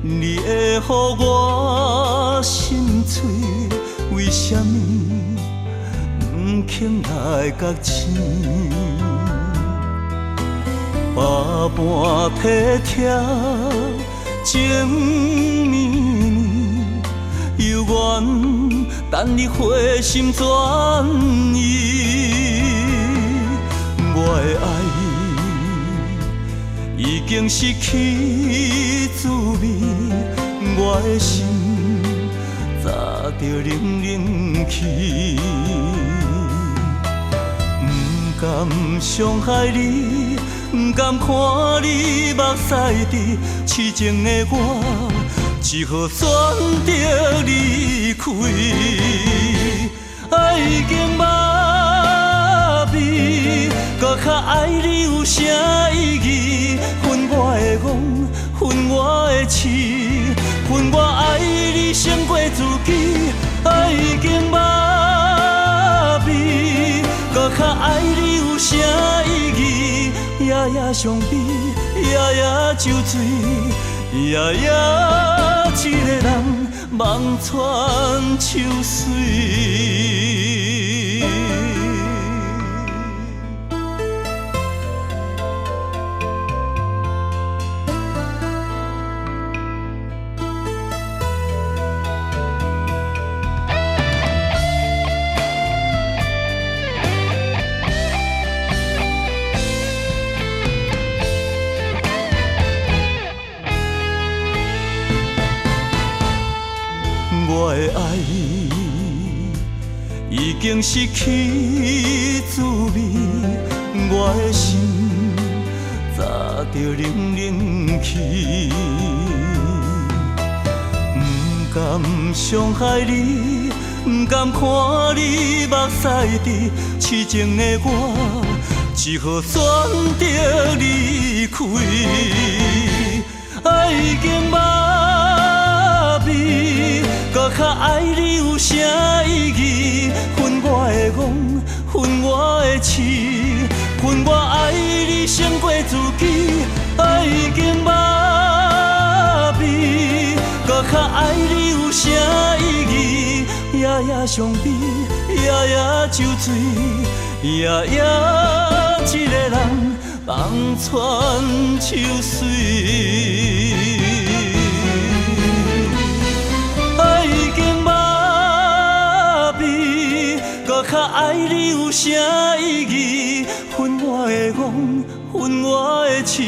你会予我心碎，为什么不肯来觉醒？百般体贴情绵绵，犹原等你回心转意。我的爱已经失去滋味，我的心早就冷冷去。不甘伤害你，不甘看你目屎滴，痴情的我只好选择离开。爱已经麻痹，搁较爱你有啥意义？分我的憨，分我的痴，分我爱你胜过自己。爱已经麻痹，搁较爱你有啥意义？夜夜伤悲，夜夜酒醉，夜夜一个人望穿秋水。我的爱已经失去滋味，我的心早就冷冷去。不甘伤害你，不甘看你目屎滴，痴情的我只好选择离开。爱已经麻痹，搁较爱你有啥意义？分我的憨，分我的痴，分我爱你胜过自己。爱已经麻痹，搁较爱你有啥意义？夜夜伤悲，夜夜酒醉，夜夜一个人望穿秋水。较爱你有啥意义？分我的憨，分我的痴，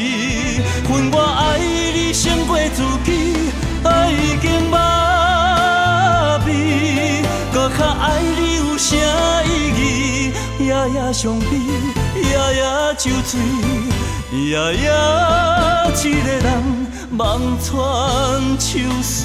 分我爱你胜过自己。爱已经麻痹，搁较爱你有啥意义？夜夜伤悲，夜夜酒醉，夜夜一个人望穿秋水。